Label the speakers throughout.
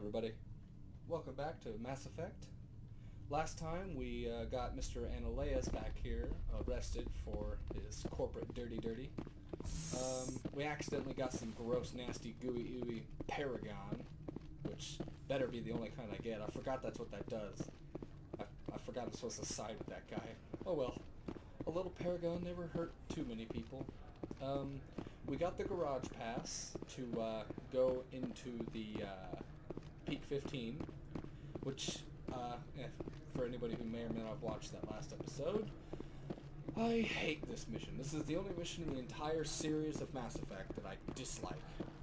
Speaker 1: everybody. Welcome back to Mass Effect. Last time we got Mr. Analeas back here arrested for his corporate dirty. We accidentally got some gross, nasty, gooey, ooey Paragon, which better be the only kind I get. I forgot that's what that does. I forgot I'm supposed to side with that guy. Oh well. A little Paragon never hurt too many people. We got the garage pass to go into the Peak 15, which, for anybody who may or may not have watched that last episode, I hate this mission. This is the only mission in the entire series of Mass Effect that I dislike.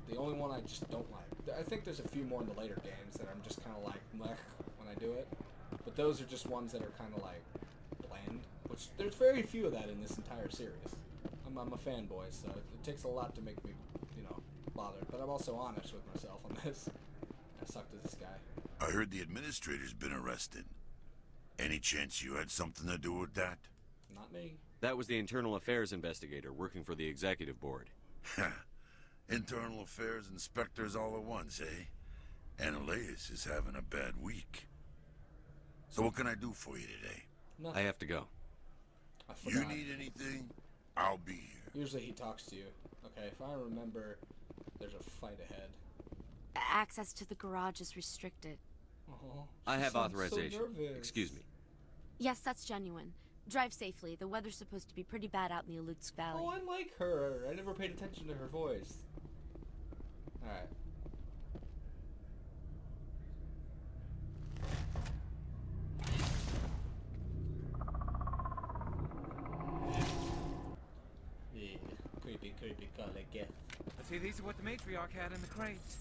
Speaker 1: The only one I just don't like. I think there's a few more in the later games that I'm just kind of like, meh, when I do it. But those are just ones that are kind of like bland, which there's very few of that in this entire series. I'm a fanboy, so it takes a lot to make me, bothered. But I'm also honest with myself on this. I sucked at this guy.
Speaker 2: I heard the administrator's been arrested. Any chance you had something to do with that?
Speaker 1: Not me.
Speaker 3: That was the internal affairs investigator working for the executive board.
Speaker 2: Internal affairs inspectors all at once, eh? Analeas is having a bad week. So what can I do for you today?
Speaker 3: Nothing. I have to go.
Speaker 1: I forgot.
Speaker 2: You need anything? I'll be here.
Speaker 1: Usually he talks to you. Okay, if I remember, there's a fight ahead.
Speaker 4: Access to the garage is restricted.
Speaker 1: Oh,
Speaker 3: I have authorization.
Speaker 1: So nervous.
Speaker 3: Excuse me.
Speaker 4: Yes, that's genuine. Drive safely. The weather's supposed to be pretty bad out in the Alutsk Valley.
Speaker 1: Oh, I like her. I never paid attention to her voice. Alright. Yeah, creepy call, I guess.
Speaker 5: I see these are what the matriarch had in the crates.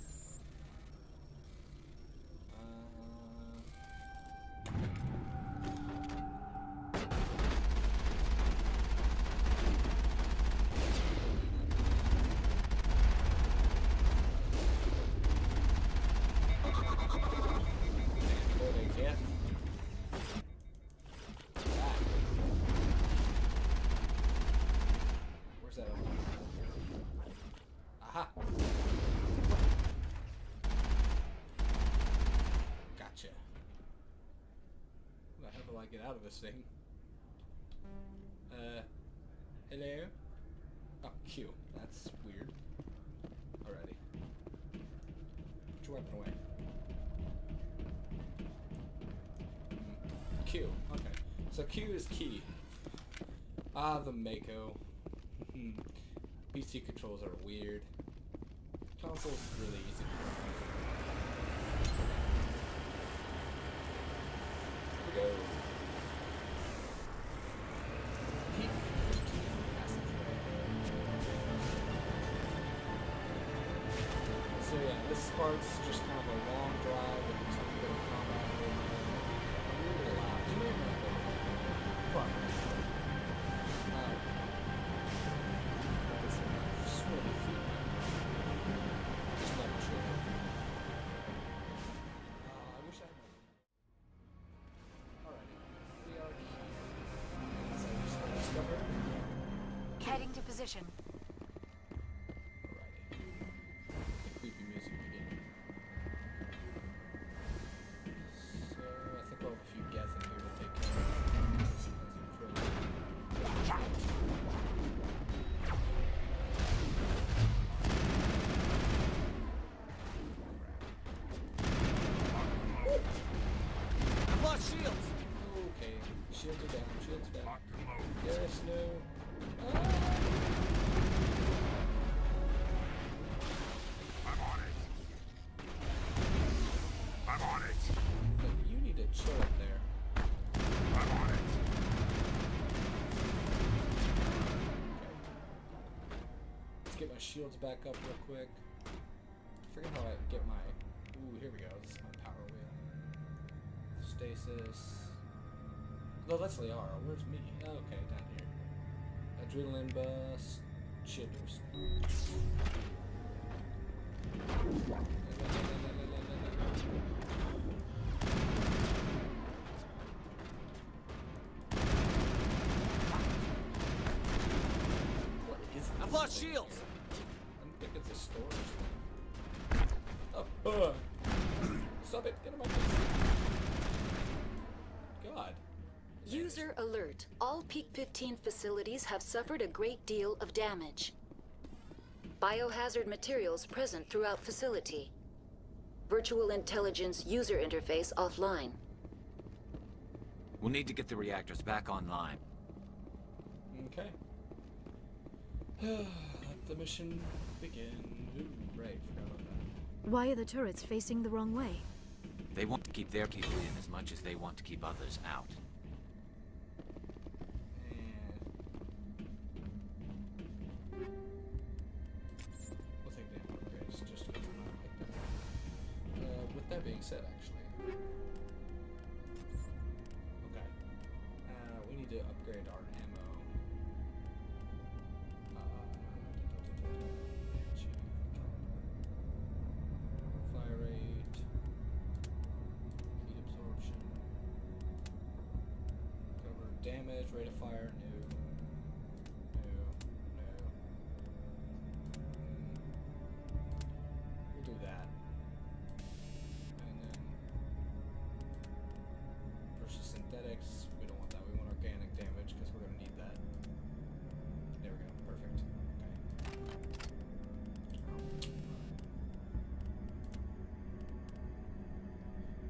Speaker 1: Where's that over? Aha! Gotcha. How the hell do I get out of this thing? Hello? Oh, Q. That's weird. Alrighty. Put your weapon away. Q. Okay. So Q is key. Ah, the Mako. PC controls are weird. Console's really easy to control. Here we go. So yeah, this part's just kind of a long drive with a tiny bit of combat. Really loud. Do you know that? Probably. Just never sure. I wish I had my... Alrighty. We are here. As I just discovered.
Speaker 4: Heading to position.
Speaker 1: Alrighty. The creepy music beginning. So, I think we'll have a few Geth in here to take care of. Some crows.
Speaker 5: Lost shields!
Speaker 1: Okay, shields are down, shields are down. Yes, no.
Speaker 2: I'm on it.
Speaker 1: Look, you need to chill up there.
Speaker 2: I'm on it.
Speaker 1: Okay. Let's get my shields back up real quick. I forget how I get my... Ooh, here we go. This is my power wheel. Stasis. No, that's Liara. Where's me? Oh, okay, down here. Adrenaline bust. Shield boost. What is this?
Speaker 5: I've lost shields!
Speaker 1: I think it's a storage thing. Oh, stop it. Get in my face. God.
Speaker 6: User alert. All Peak 15 facilities have suffered a great deal of damage. Biohazard materials present throughout facility. Virtual intelligence user interface offline.
Speaker 5: We'll need to get the reactors back online.
Speaker 1: Okay. Let the mission begin. Ooh, right, forgot about that.
Speaker 7: Why are the turrets facing the wrong way?
Speaker 5: They want to keep their people in as much as they want to keep others out.
Speaker 1: We'll take the ammo upgrades just because I'm not like that. With that being said, actually. Okay. We need to upgrade our ammo. Fire rate. Heat absorption. Cover damage, rate of fire, no. We'll do that. And then versus synthetics, we don't want that. We want organic damage because we're gonna need that. There we go. Perfect. Okay.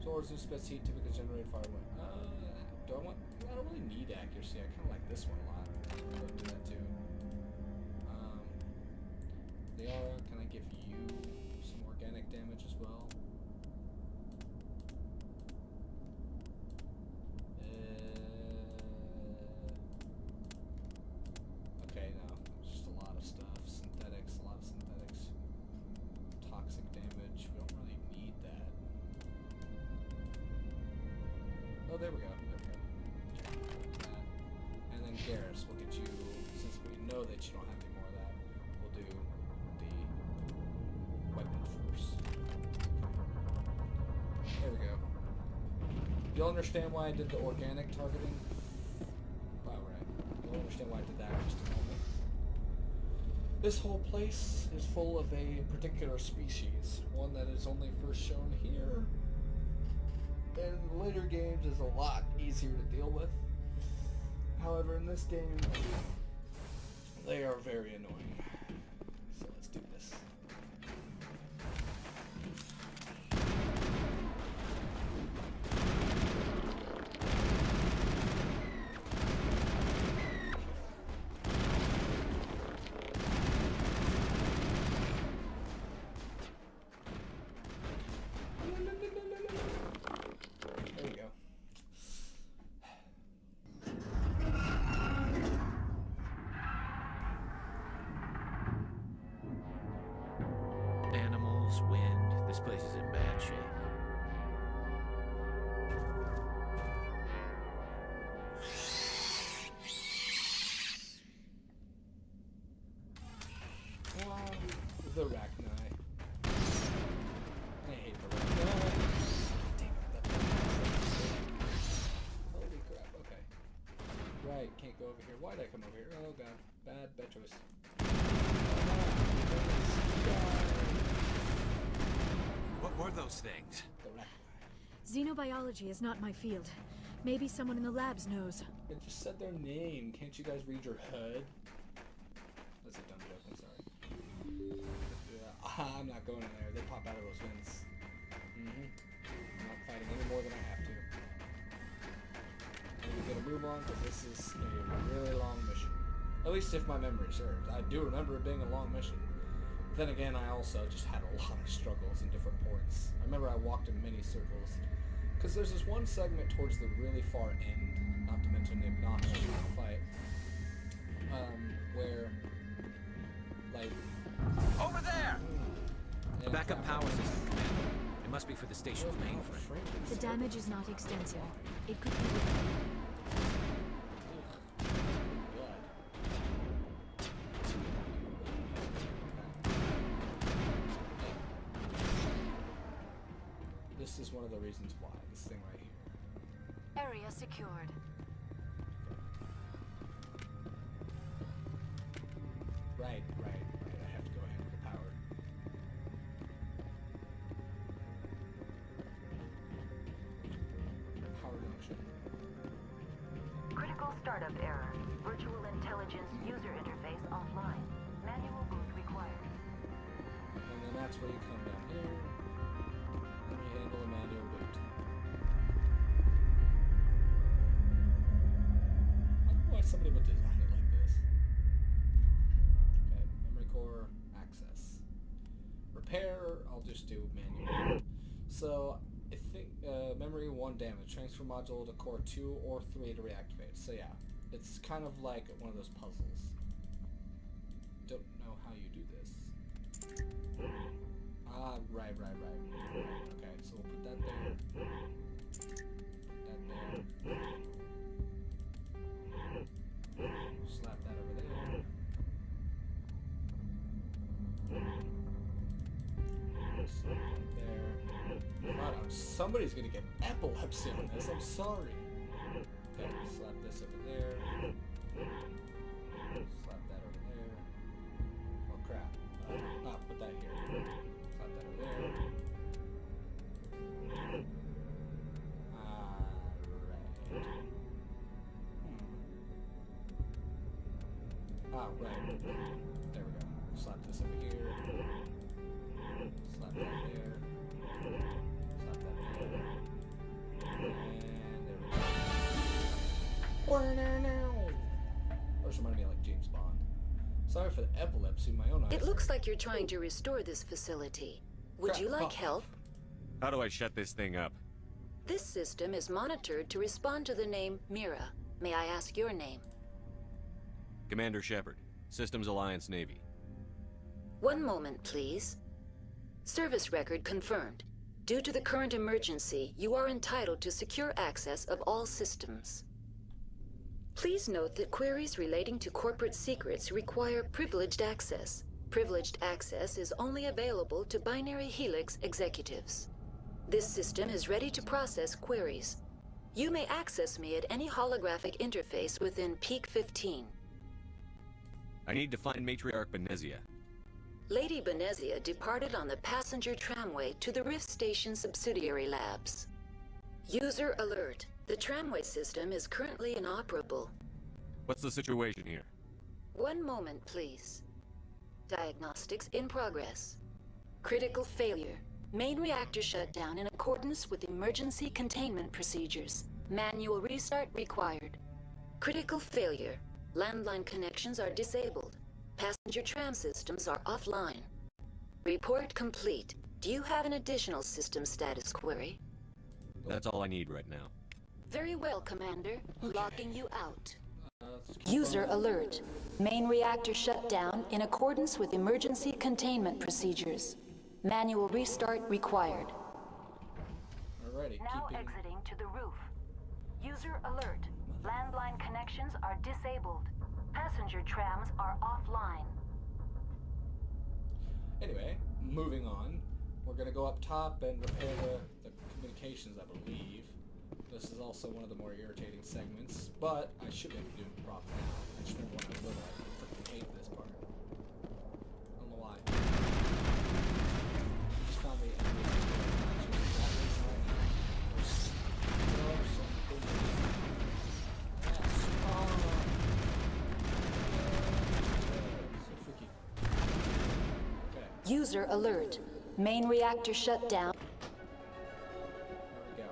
Speaker 1: Swords and spits heat typically generate fire. Do I want? I don't really need accuracy. I kind of like this one a lot. So I'll do that too. Liara, can I give you some organic damage as well? Okay, no. It's just a lot of stuff. Synthetics, a lot of synthetics. Toxic damage. We don't really need that. Oh, there we go. There we go. That. And then Garrus, we'll get you, since we know that you don't have any more of that, we'll do the weapon first. There we go. You'll understand why I did the organic targeting? Wow, right. You'll understand why I did that in just a moment. This whole place is full of a particular species, one that is only first shown here. And in later games is a lot easier to deal with. However, in this game, they are very annoying. So let's do this. There we go.
Speaker 5: Animals, wind, this place is in bad shape.
Speaker 1: The Rachni. I hate the Rachni. Damn it, that holy crap, okay. Right, can't go over here. Why'd I come over here? Oh god. Bad choice.
Speaker 5: What were those things?
Speaker 1: The Rachni.
Speaker 7: Xenobiology is not my field. Maybe someone in the labs knows.
Speaker 1: It just said their name. Can't you guys read your HUD? That's a dumb joke, I'm sorry. I'm not going in there. They pop out of those vents. I'm not fighting any more than I have to. We're gonna move on because this is a really long mission. At least if my memory serves. I do remember it being a long mission. Then again, I also just had a lot of struggles in different points. I remember I walked in many circles. Because there's this one segment towards the really far end, not to mention the obnoxious fight, where, like...
Speaker 5: Over there!
Speaker 1: and
Speaker 5: Backup
Speaker 1: crap,
Speaker 5: power system, Commander. It must be for the station's mainframe.
Speaker 7: The damage is not extensive. It could be... This is one of the reasons why, this thing right here.
Speaker 4: Area secured.
Speaker 1: Right. I have to go ahead with the power.
Speaker 6: Startup error. Virtual intelligence user interface offline. Manual boot required.
Speaker 1: And then that's where you come down here. And you handle a manual boot. I don't know why somebody would design it like this. Okay, memory core, access. Repair, I'll just do manual. So, I think memory 1 damage. Transfer module to core 2 or 3 to reactivate. So yeah, it's kind of like one of those puzzles. Don't know how you do this. Ah, right. Okay, so we'll put that there. Put that there. Slap that over there. Slap that there. God, somebody's gonna get epilepsy on this. I'm sorry. Okay, slap this over there. Slap that over there. Oh crap. Put that here. Slap that over there. Right. There we go. Slap this over here. Slap that there. Slap that there. And there we go. Those remind me of like James Bond. Sorry for the epilepsy, my own eyes.
Speaker 6: It looks like you're trying to restore this facility. Would you like help?
Speaker 3: How do I shut this thing up?
Speaker 6: This system is monitored to respond to the name Mira. May I ask your name?
Speaker 3: Commander Shepard, Systems Alliance Navy.
Speaker 6: One moment, please. Service record confirmed. Due to the current emergency, you are entitled to secure access of all systems. Please note that queries relating to corporate secrets require privileged access. Privileged access is only available to Binary Helix executives. This system is ready to process queries. You may access me at any holographic interface within Peak 15.
Speaker 3: I need to find Matriarch Benezia.
Speaker 6: Lady Benezia departed on the passenger tramway to the Rift Station subsidiary labs. User alert. The tramway system is currently inoperable.
Speaker 3: What's the situation here?
Speaker 6: One moment, please. Diagnostics in progress. Critical failure. Main reactor shut down in accordance with emergency containment procedures. Manual restart required. Critical failure. Landline connections are disabled. Passenger tram systems are offline. Report complete. Do you have an additional system status query?
Speaker 3: That's all I need right now.
Speaker 6: Very well, Commander.
Speaker 1: Okay.
Speaker 6: Locking you out.
Speaker 1: Let's keep
Speaker 6: User
Speaker 1: going.
Speaker 6: alert. Main reactor shut down in accordance with emergency containment procedures. Manual restart required.
Speaker 1: Alrighty,
Speaker 6: Now
Speaker 1: keeping...
Speaker 6: exiting to the roof. User alert. Landline connections are disabled. Passenger trams are offline.
Speaker 1: Anyway, moving on. We're gonna go up top and repair the communications, I believe. This is also one of the more irritating segments, but I should be able to do it properly now. I just remember when I was little, I freaking hate this part. I don't know why. I just found the so freaky. Okay.
Speaker 6: User alert. Main reactor shut down.
Speaker 1: There we go.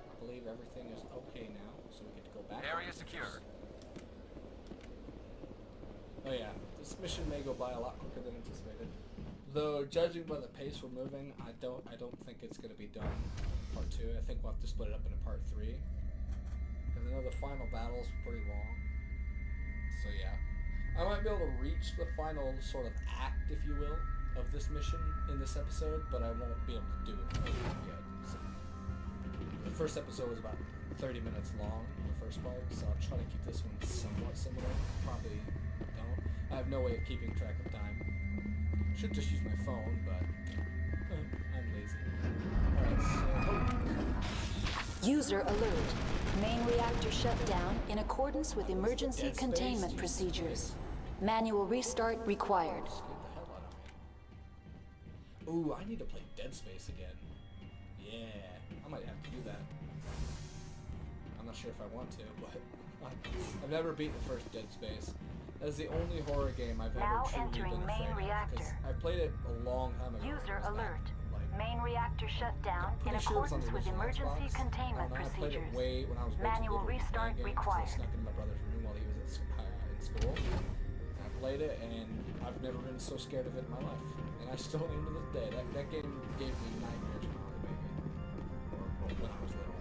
Speaker 1: I believe everything is okay now, so we get to go back.
Speaker 5: Area secured.
Speaker 1: Oh yeah, this mission may go by a lot quicker than anticipated. Though, judging by the pace we're moving, I don't think it's going to be done in part 2. I think we'll have to split it up into part 3. Because I know the final battle's pretty long. So yeah. I might be able to reach the final sort of act, if you will, of this mission in this episode, but I won't be able to do it yet. So, the first episode was about 30 minutes long, the first part, so I'll try to keep this one somewhat similar. Probably don't. I have no way of keeping track of time. Should just use my phone, but I'm lazy. Alright, so...
Speaker 6: User alert. Main reactor shut down in accordance with emergency
Speaker 1: Dead Space,
Speaker 6: containment
Speaker 1: Jesus
Speaker 6: procedures. Manual restart required.
Speaker 1: Scared the hell out of me. Ooh, I need to play Dead Space again. Yeah, I might have to do that. I'm not sure if I want to, but I've never beaten the first Dead Space. That is the only horror game I've ever
Speaker 8: Now
Speaker 1: truly
Speaker 8: entering
Speaker 1: been
Speaker 8: main
Speaker 1: afraid of. 'Cause
Speaker 8: reactor.
Speaker 1: I played it a long time ago.
Speaker 8: User
Speaker 1: It was back,
Speaker 8: alert.
Speaker 1: like,
Speaker 8: Main reactor shut down in
Speaker 1: pretty sure it was on
Speaker 8: accordance
Speaker 1: the
Speaker 8: with
Speaker 1: original
Speaker 8: emergency
Speaker 1: Xbox.
Speaker 8: containment
Speaker 1: I played
Speaker 8: procedures.
Speaker 1: it way when I was way
Speaker 8: Manual
Speaker 1: too little to play
Speaker 8: restart
Speaker 1: games, 'cause I
Speaker 8: required.
Speaker 1: snuck into my brother's room while he was in school. I played it, and I've never been so scared of it in my life. And I still am to this day. That game gave me nightmares when I was a baby. Or when I was little.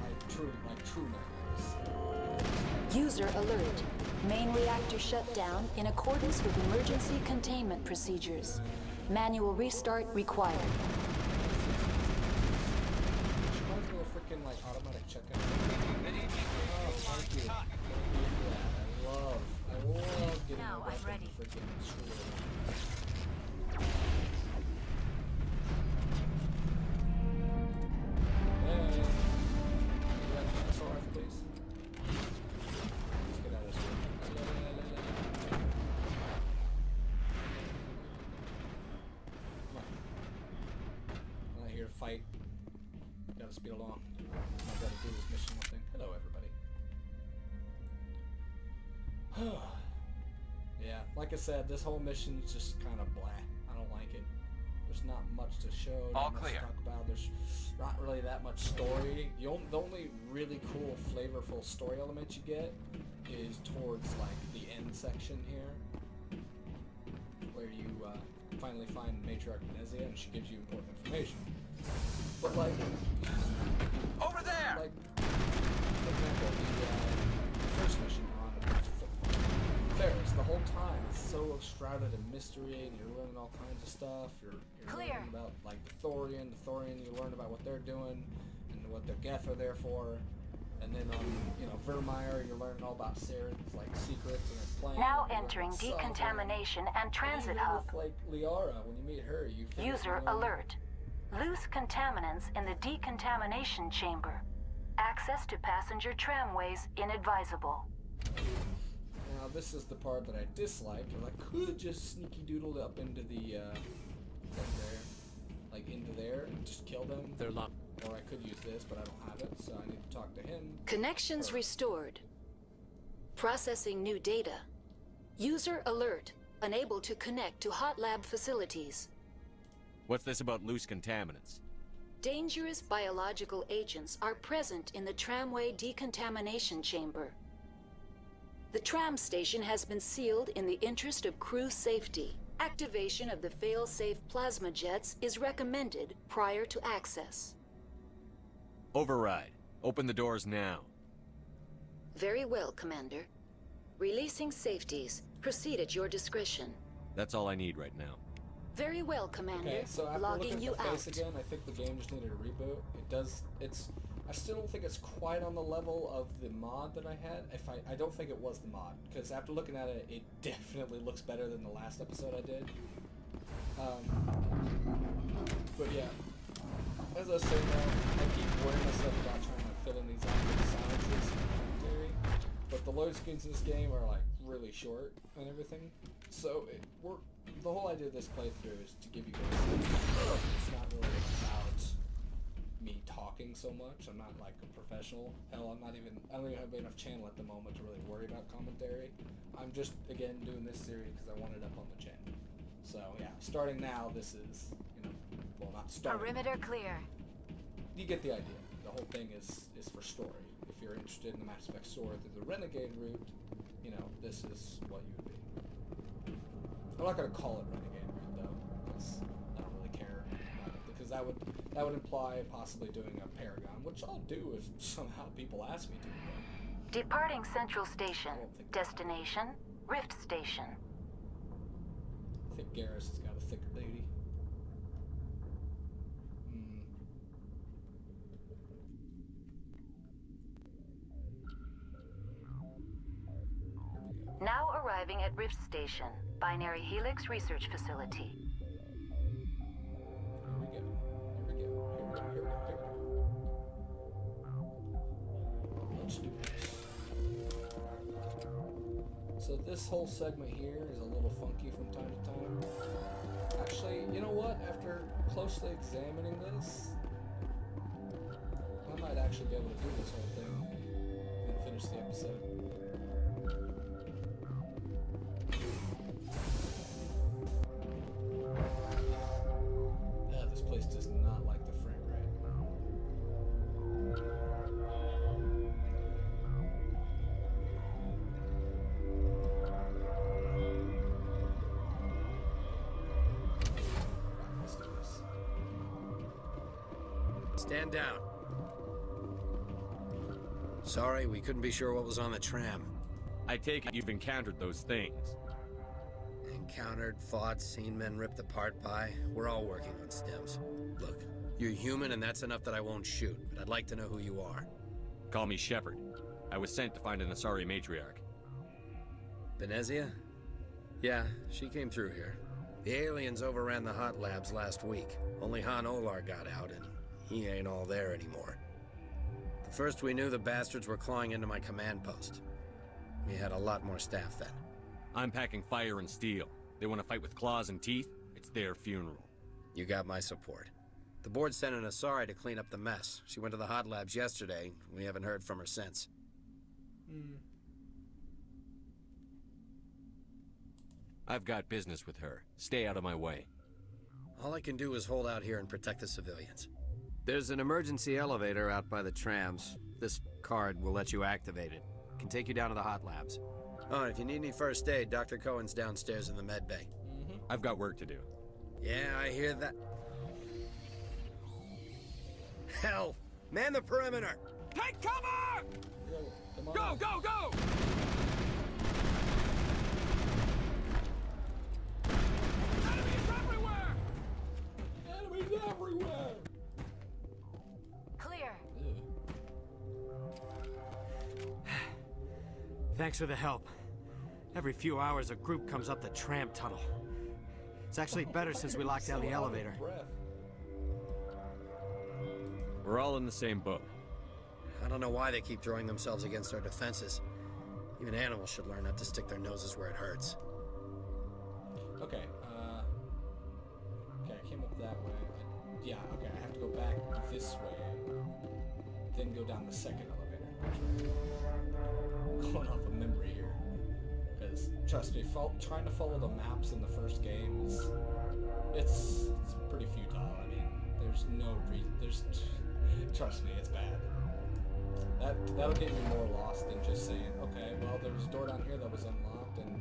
Speaker 1: Like true nightmares.
Speaker 6: User alert. Main reactor shut down in accordance with emergency containment procedures. Manual restart required.
Speaker 1: She reminds me of freaking like automatic checkout. Oh, thank you. Thank you for that. I love getting
Speaker 8: Now
Speaker 1: my
Speaker 8: I'm
Speaker 1: weapon
Speaker 8: ready.
Speaker 1: freaking screwed. Hey. You got an assault rifle, please? Let's get out of this room. Come on. I'm not here to fight. Gotta speed along. I've got to do this mission thing. Hello, everybody. Yeah, like I said, this whole mission's just kind of blah. I don't like it. There's not much to show,
Speaker 5: All
Speaker 1: not much
Speaker 5: clear.
Speaker 1: to talk about. There's not really that much story. The only really cool, flavorful story element you get is towards like the end section here, where you finally find Matriarch Venezia and she gives you important information. But like,
Speaker 5: Over there!
Speaker 1: like for example, the first mission on Ferris, the whole time it's so shrouded in mystery, and you're learning all kinds of stuff. You're
Speaker 8: Clear.
Speaker 1: learning about like the Thorian. You learn about what they're doing and what their Geth are there for. And then on, Vermeer, you're learning all about Saren's like secrets and her plan.
Speaker 8: Now
Speaker 1: and
Speaker 8: entering
Speaker 1: what's up,
Speaker 8: decontamination and transit
Speaker 1: even
Speaker 8: hub.
Speaker 1: with, like Liara, when you meet her, you feel,
Speaker 8: User alert. Loose contaminants in the decontamination chamber. Access to passenger tramways inadvisable.
Speaker 1: Now this is the part that I dislike, because I could just sneaky doodle up into the, into there and just kill them.
Speaker 5: They're locked.
Speaker 1: Or I could use this, but I don't have it, so I need to talk to him.
Speaker 6: Connections restored. Processing new data. User alert. Unable to connect to hot lab facilities.
Speaker 3: What's this about loose contaminants?
Speaker 6: Dangerous biological agents are present in the tramway decontamination chamber. The tram station has been sealed in the interest of crew safety. Activation of the fail-safe plasma jets is recommended prior to access.
Speaker 3: Override. Open the doors now.
Speaker 6: Very well, Commander. Releasing safeties. Proceed at your discretion.
Speaker 3: That's all I need right now.
Speaker 6: Very well, Commander.
Speaker 1: Okay, so after
Speaker 6: Logging
Speaker 1: looking
Speaker 6: you
Speaker 1: at the face
Speaker 6: out.
Speaker 1: again, I think the game just needed a reboot. I still don't think it's quite on the level of the mod that I had. I don't think it was the mod, because after looking at it, it definitely looks better than the last episode I did. But yeah, as I was saying, I keep worrying myself about trying to fill in these awkward silences in commentary, but the load screens in this game are like really short and everything. So the whole idea of this playthrough is to give you guys. It's not really about me talking so much. I'm not like a professional. Hell, I don't even have enough channel at the moment to really worry about commentary. I'm just, again, doing this series because I want it up on the channel. So yeah, starting now, this is, well, not starting.
Speaker 8: Perimeter clear.
Speaker 1: You get the idea. The whole thing is for story. If you're interested in the Mass Effect story through the Renegade route, this is what you would be. I'm not gonna call it Renegade route though, because I don't really care about it, because that would imply possibly doing a Paragon, which I'll do if somehow people ask me to. But
Speaker 8: Departing Central Station.
Speaker 1: I don't think-
Speaker 8: Destination, Rift Station.
Speaker 1: I think Garrus has got a thicker booty.
Speaker 8: Now arriving at Rift Station, Binary Helix Research Facility.
Speaker 1: Here we go. Let's do this. So this whole segment here is a little funky from time to time. Actually, you know what? After closely examining this, I might actually be able to do this whole thing in finish the episode. This place does not like the frame rate. Let's do this.
Speaker 9: Stand down. Sorry, we couldn't be sure what was on the tram.
Speaker 3: I take it you've encountered those things.
Speaker 9: Encountered, fought, seen men ripped apart by. We're all working on stims. Look, you're human and that's enough that I won't shoot, but I'd like to know who you are.
Speaker 3: Call me Shepard. I was sent to find an Asari matriarch.
Speaker 9: Benezia? Yeah, she came through here. The aliens overran the hot labs last week. Only Han Olar got out, and he ain't all there anymore. The first we knew, the bastards were clawing into my command post. We had a lot more staff then.
Speaker 3: I'm packing fire and steel. They want to fight with claws and teeth? It's their funeral.
Speaker 9: You got my support. The board sent an Asari to clean up the mess. She went to the hot labs yesterday. We haven't heard from her since.
Speaker 3: I've got business with her. Stay out of my way.
Speaker 9: All I can do is hold out here and protect the civilians. There's an emergency elevator out by the trams. This card will let you activate it. Can take you down to the hot labs. Oh, and if you need any first aid, Dr. Cohen's downstairs in the med bay.
Speaker 3: I've got work to do.
Speaker 9: Yeah, I hear that. Hell! Man the perimeter!
Speaker 3: Take cover! Go, go, go! Enemies everywhere!
Speaker 1: Enemies everywhere!
Speaker 8: Clear.
Speaker 10: Thanks for the help. Every few hours, a group comes up the tram tunnel. It's actually better since we locked down the elevator.
Speaker 3: We're all in the same boat.
Speaker 9: I don't know why they keep throwing themselves against our defenses. Even animals should learn not to stick their noses where it hurts.
Speaker 1: Okay, okay, I came up that way. Yeah, okay, I have to go back this way, then go down the second elevator. Going off of memory here. Because, trust me, trying to follow the maps in the first game is... It's pretty futile. I mean, there's no reason... Trust me, it's bad. That'll get you more lost than just saying, okay, well, there was a door down here that was unlocked, and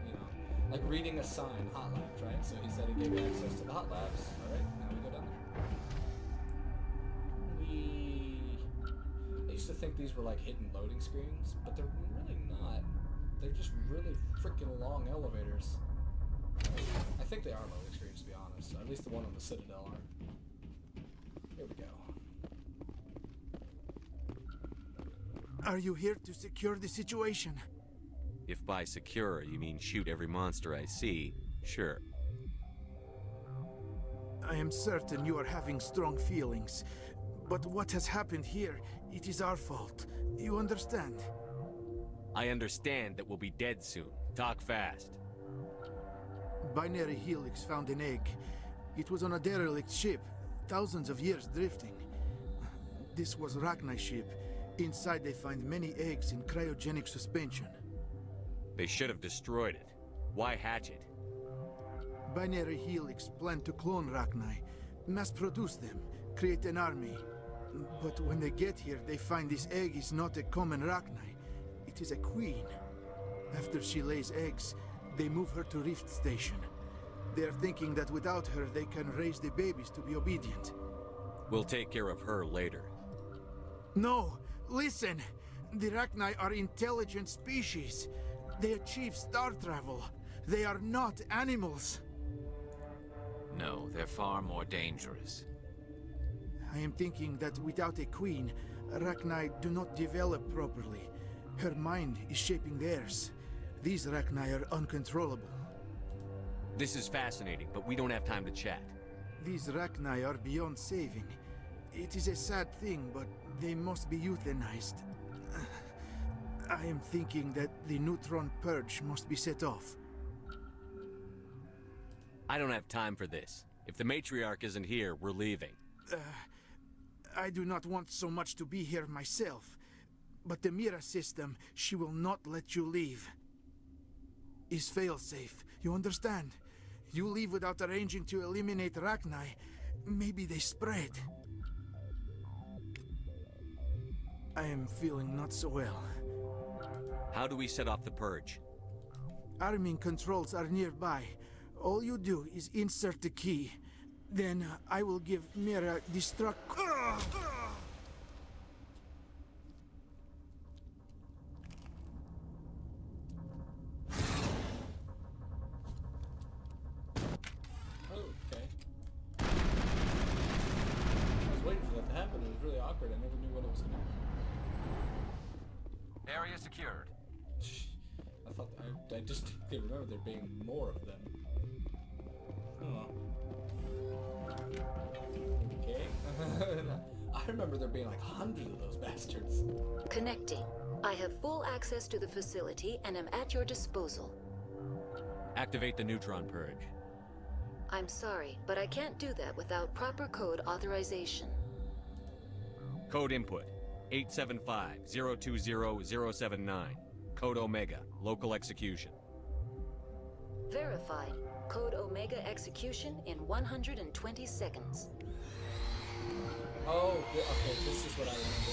Speaker 1: you know, like reading a sign, hot labs, right? So he said he gave you access to the hot labs. All right, now we go down there. I used to think these were like hidden loading screens, but they're really not. They're just really freaking long elevators. I think they are loading screens, to be honest. At least the one on the Citadel are. Here we go.
Speaker 11: Are you here to secure the situation?
Speaker 3: If by secure you mean shoot every monster I see, sure.
Speaker 11: I am certain you are having strong feelings. But what has happened here, it is our fault. You understand?
Speaker 3: I understand that we'll be dead soon. Talk fast.
Speaker 11: Binary Helix found an egg. It was on a derelict ship, thousands of years drifting. This was Rachni's ship. Inside they find many eggs in cryogenic suspension.
Speaker 3: They should have destroyed it. Why hatch it?
Speaker 11: Binary Helix planned to clone Rachni, mass-produce them, create an army. But when they get here, they find this egg is not a common Rachni. It is a queen. After she lays eggs, they move her to Rift Station. They are thinking that without her, they can raise the babies to be obedient.
Speaker 3: We'll take care of her later.
Speaker 11: No! Listen! The Rachni are intelligent species. They achieve star travel. They are not animals.
Speaker 5: No, they're far more dangerous.
Speaker 11: I am thinking that without a queen, Rachni do not develop properly. Her mind is shaping theirs. These Rachni are uncontrollable.
Speaker 3: This is fascinating, but we don't have time to chat.
Speaker 11: These Rachni are beyond saving. It is a sad thing, but they must be euthanized. I am thinking that the neutron purge must be set off.
Speaker 3: I don't have time for this. If the matriarch isn't here, we're leaving.
Speaker 11: I do not want so much to be here myself. But the Mira system, she will not let you leave. Is failsafe, you understand? You leave without arranging to eliminate Rachni, maybe they spread. I am feeling not so well.
Speaker 3: How do we set off the purge?
Speaker 11: Arming controls are nearby. All you do is insert the key. Then I will give Mira destruct...
Speaker 1: Okay. I was waiting for that to happen. It was really awkward. I never knew what it was going to
Speaker 5: Area secured.
Speaker 1: I thought I just didn't remember there being more of them. Oh. Okay. I remember there being like hundreds of those bastards.
Speaker 6: Connecting. I have full access to the facility and am at your disposal.
Speaker 3: Activate the neutron purge.
Speaker 6: I'm sorry, but I can't do that without proper code authorization.
Speaker 3: Code input 875-020-079. Code Omega. Local execution.
Speaker 6: Verified. Code Omega execution in 120 seconds.
Speaker 1: Oh, okay, this is what I remember.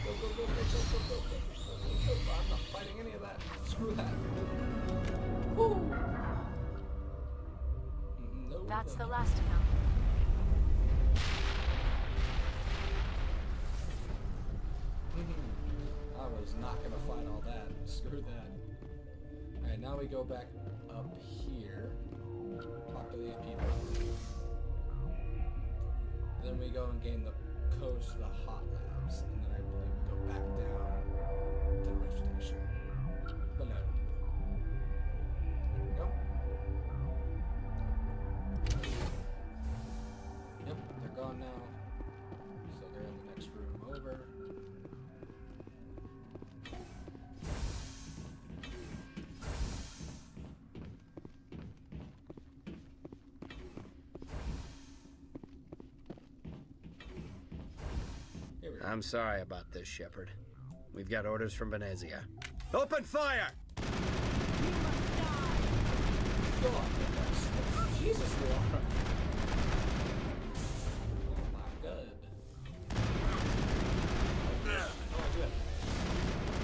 Speaker 1: Go, go, go, go, go, go, go, go, go. I'm not fighting any of that. Screw that. Woo! No.
Speaker 8: That's the last of them.
Speaker 1: I was not gonna fight all that. Screw that. Alright, now we go back up here. Talk to these people. Then we go and gain the codes to the hot labs. And then I believe we go back down to the rift station. But no. There we go. Yep, they're gone now. So they're in the next room over.
Speaker 9: I'm sorry about this, Shepard. We've got orders from Venezia. Open fire!
Speaker 1: Jesus, Laura. Oh my god. Oh, I do have.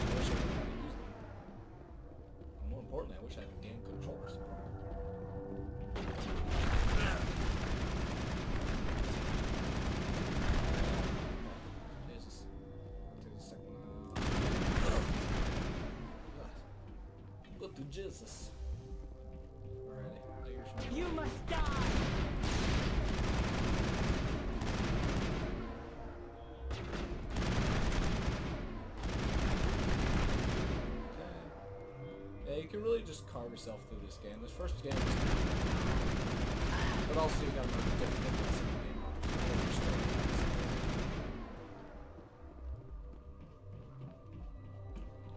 Speaker 1: I wish I knew how to use them. And more importantly, I wish I had a damn controller support. Jesus. Take the second one out. Go to Jesus. Alrighty.
Speaker 12: You must die!
Speaker 1: Yeah, you can really just carve yourself through this game. This first game is but also you gotta learn the difficulties in the game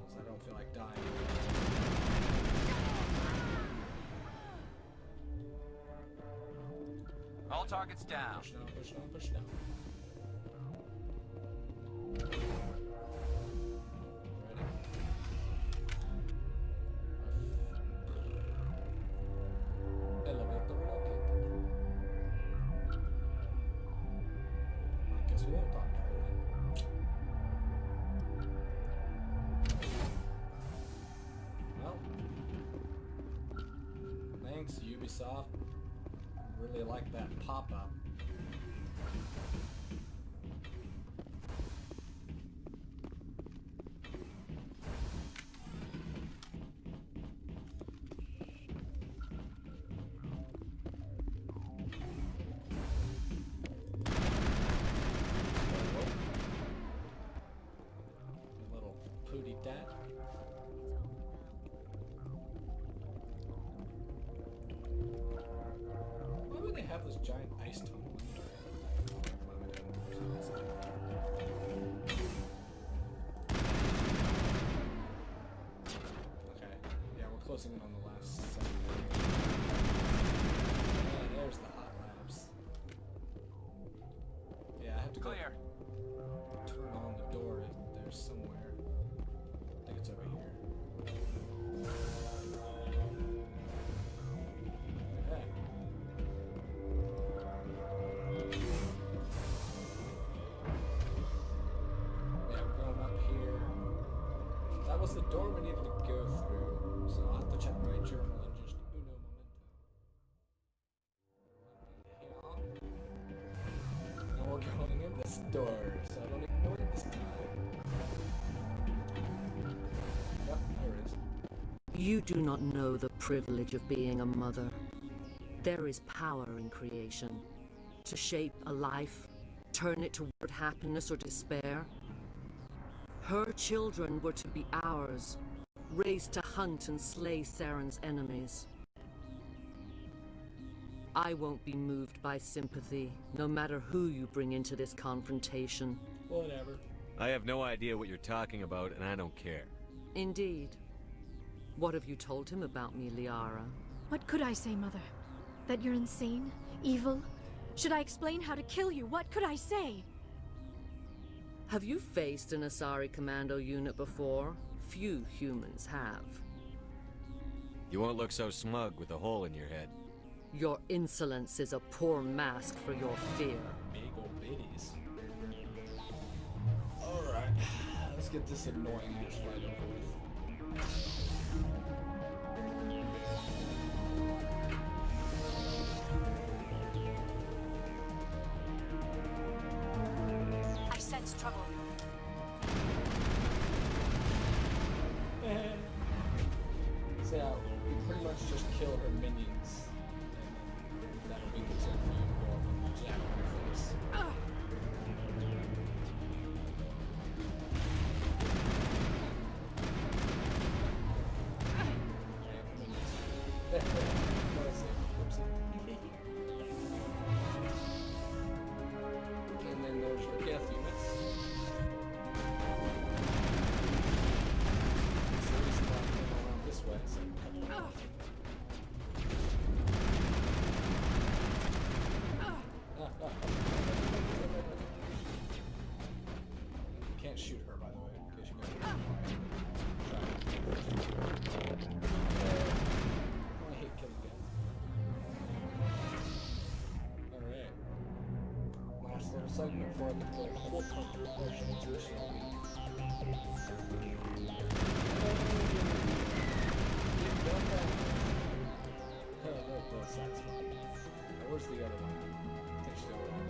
Speaker 1: because I don't feel like dying.
Speaker 5: All targets down.
Speaker 1: Push down, push down, push down. Elevator located. I guess we won't talk to her then. Well, thanks Ubisoft. Really like that pop-up. Little pooty dad. Why would they have this giant ice tunnel in there? Okay, yeah, we're closing in on the last second. There's the hot labs. the door we needed to go through. So I'll have to check my journal and just uno momento. Now we're going in this door, so I don't ignore it this time. Yep, there it is.
Speaker 13: You do not know the privilege of being a mother. There is power in creation. To shape a life, turn it toward happiness or despair. Her children were to be ours, raised to hunt and slay Saren's enemies. I won't be moved by sympathy, no matter who you bring into this confrontation.
Speaker 1: Whatever.
Speaker 3: I have no idea what you're talking about, and I don't care.
Speaker 13: Indeed. What have you told him about me, Liara?
Speaker 7: What could I say, Mother? That you're insane? Evil? Should I explain how to kill you? What could I say?
Speaker 13: Have you faced an Asari commando unit before? Few humans have.
Speaker 3: You won't look so smug with a hole in your head.
Speaker 13: Your insolence is a poor mask for your fear.
Speaker 1: Big ol' bitties. Alright, let's get this annoying ass fight over with.
Speaker 4: I sense trouble.
Speaker 1: So yeah, we pretty much just kill her minions. And that'll be good for you to go up and jab her face. And then there's your Geth units. That's the reason why I came around this way, so I can cut them off. You can't shoot her, by the way, in case you guys I hate killing Geth. Alright. Last little segment before I get the whole portion of this week. Oh, that's satisfying. Now, where's the other one? Takes the other one.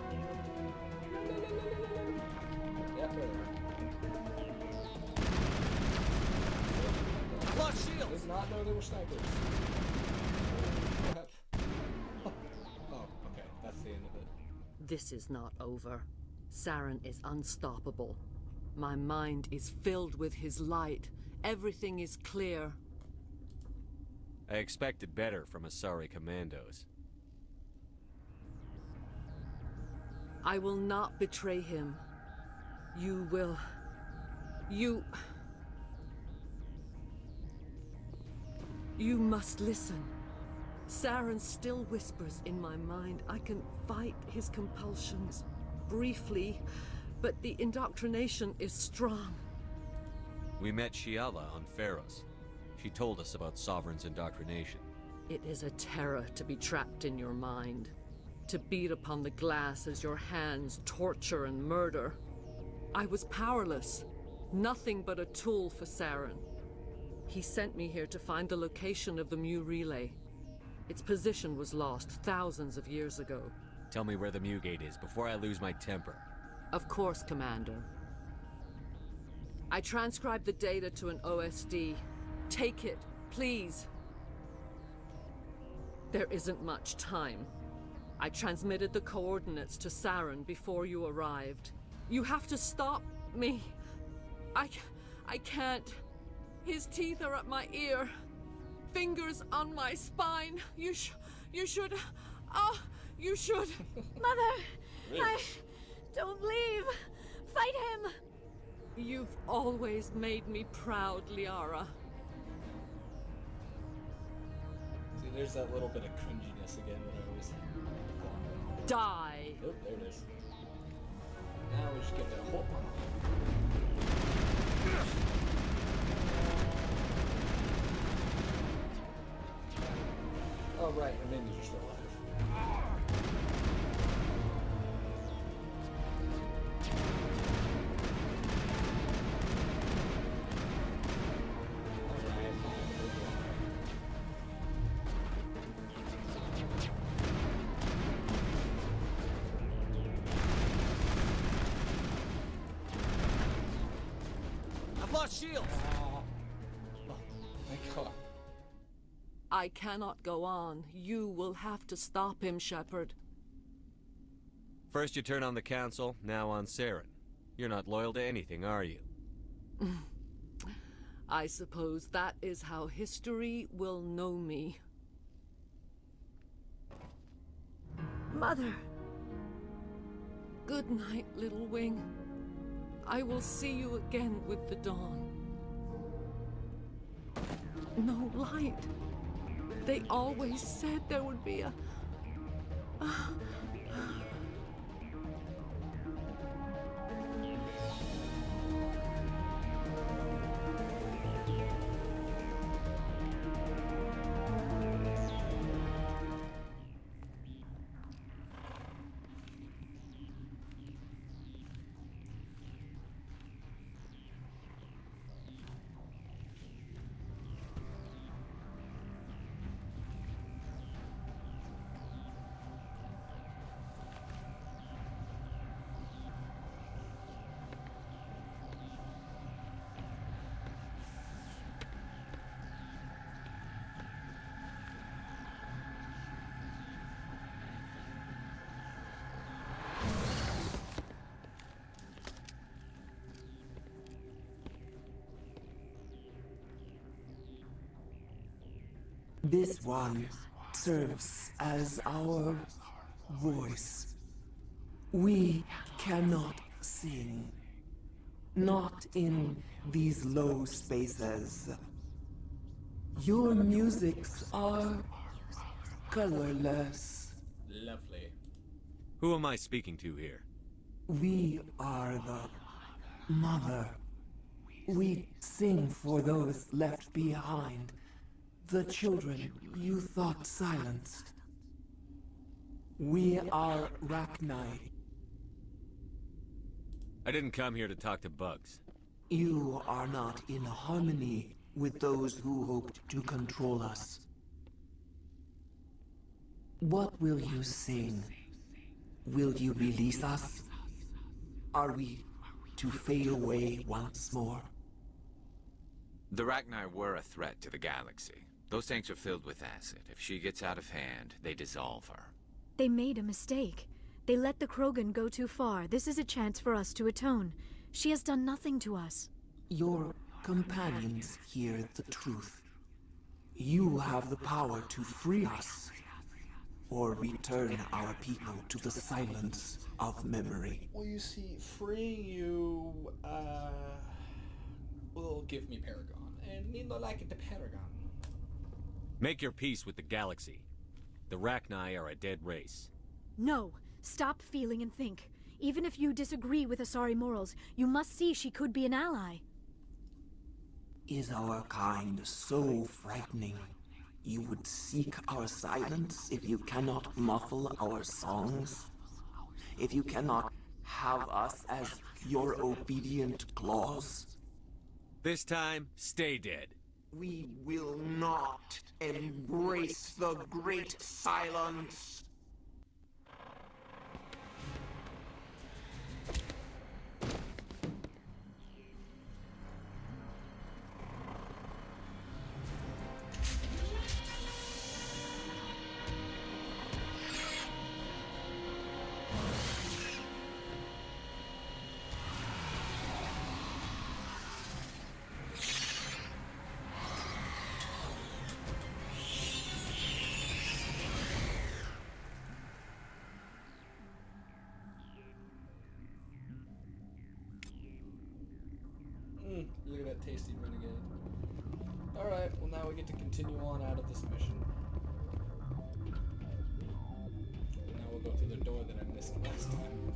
Speaker 1: Yep, there they are.
Speaker 10: Lock shield!
Speaker 1: Did not know they were snipers. Crap. Oh, okay. That's the end of it.
Speaker 13: This is not over. Saren is unstoppable. My mind is filled with his light. Everything is clear.
Speaker 3: I expected better from Asari commandos.
Speaker 13: I will not betray him. You will... You must listen. Saren still whispers in my mind. I can fight his compulsions. Briefly, but the indoctrination is strong.
Speaker 3: We met Shiala on Pharos. She told us about Sovereign's indoctrination.
Speaker 13: It is a terror to be trapped in your mind. To beat upon the glass as your hands torture and murder. I was powerless. Nothing but a tool for Saren. He sent me here to find the location of the Mu relay. Its position was lost thousands of years ago.
Speaker 3: Tell me where the Mu gate is before I lose my temper.
Speaker 13: Of course, Commander. I transcribed the data to an OSD. Take it, please. There isn't much time. I transmitted the coordinates to Saren before you arrived. You have to stop me. I can't. His teeth are at my ear. Fingers on my spine. You should... Oh, you should...
Speaker 7: Mother! Don't leave! Fight him!
Speaker 13: You've always made me proud, Liara.
Speaker 1: See, there's that little bit of cringiness again that I always...
Speaker 13: Die!
Speaker 1: Oh, there it is. Now we just get that whole... Oh, right, and then you're still alive.
Speaker 3: lost shields!
Speaker 1: Oh, my God.
Speaker 13: I cannot go on. You will have to stop him, Shepard.
Speaker 3: First you turn on the Council, now on Saren. You're not loyal to anything, are you?
Speaker 13: I suppose that is how history will know me.
Speaker 7: Mother!
Speaker 13: Good night, little wing. I will see you again with the dawn. No light. They always said there would be a...
Speaker 14: This one serves as our voice. We cannot sing. Not in these low spaces. Your musics are colorless.
Speaker 1: Lovely.
Speaker 3: Who am I speaking to here?
Speaker 14: We are the mother. We sing for those left behind. The children you thought silenced. We are Rachni.
Speaker 3: I didn't come here to talk to bugs.
Speaker 14: You are not in harmony with those who hoped to control us. What will you sing? Will you release us? Are we to fade away once more?
Speaker 5: The Rachni were a threat to the galaxy. Those tanks are filled with acid. If she gets out of hand, they dissolve her.
Speaker 7: They made a mistake. They let the Krogan go too far. This is a chance for us to atone. She has done nothing to us.
Speaker 14: Your companions hear the truth. You have the power to free us, or return our people to the silence of memory.
Speaker 1: Well, you see, freeing you, will give me Paragon, and me not like it the Paragon.
Speaker 3: Make your peace with the galaxy. The Rachni are a dead race.
Speaker 7: No. Stop feeling and think. Even if you disagree with Asari morals, you must see she could be an ally.
Speaker 14: Is our kind so frightening? You would seek our silence if you cannot muffle our songs? If you cannot have us as your obedient claws?
Speaker 3: This time, stay dead.
Speaker 14: We will not embrace the great silence.
Speaker 1: Look at that tasty renegade. Alright, well now we get to continue on out of this mission. Now we'll go through the door that I missed last time.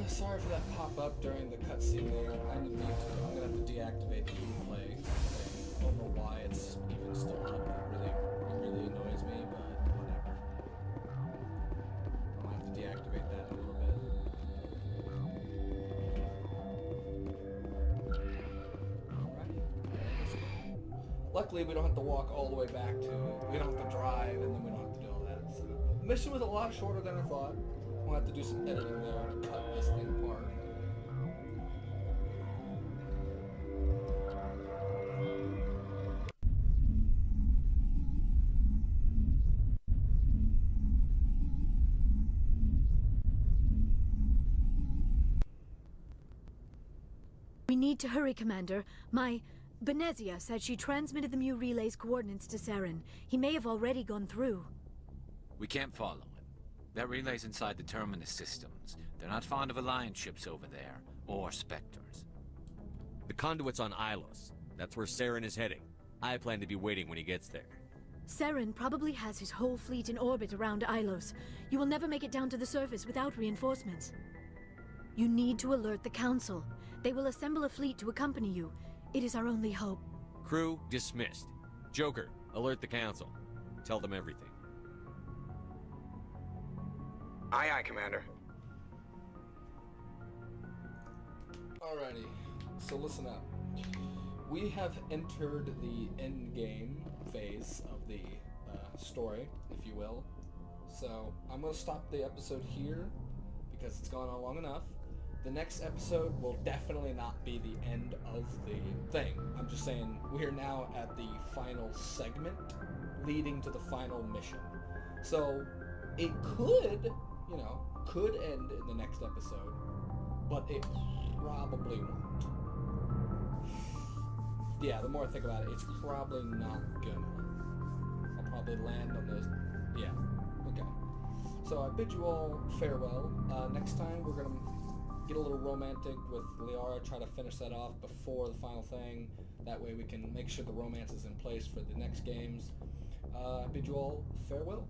Speaker 1: Sorry for that pop-up during the cutscene there. I didn't mean to. I'm gonna have to deactivate the replay. I don't know why it's even still up. It really annoys me, but whatever. I'll have to deactivate that in a little bit. Luckily, we don't have to walk all the way back to it. We don't have to drive, and then we don't have to do all that. So, the mission was a lot shorter than I thought. We'll have to do some editing there and cut this thing apart.
Speaker 7: We need to hurry, Commander. Benezia said she transmitted the Mu relay's coordinates to Saren. He may have already gone through.
Speaker 5: We can't follow him. That relay's inside the Terminus systems. They're not fond of Alliance ships over there, or Spectres.
Speaker 3: The conduit's on Ilos. That's where Saren is heading. I plan to be waiting when he gets there.
Speaker 7: Saren probably has his whole fleet in orbit around Ilos. You will never make it down to the surface without reinforcements. You need to alert the Council. They will assemble a fleet to accompany you. It is our only hope.
Speaker 3: Crew dismissed. Joker, alert the Council. Tell them everything.
Speaker 15: Aye, aye, Commander.
Speaker 1: Alrighty, so listen up. We have entered the endgame phase of the story, if you will. So I'm going to stop the episode here because it's gone on long enough. The next episode will definitely not be the end of the thing. I'm just saying we're now at the final segment leading to the final mission. So it could, could end in the next episode, but it probably won't. Yeah, the more I think about it, it's probably not gonna. I'll probably land on those. Yeah, okay. So I bid you all farewell. Next time we're gonna get a little romantic with Liara, try to finish that off before the final thing. That way we can make sure the romance is in place for the next games. I bid you all farewell.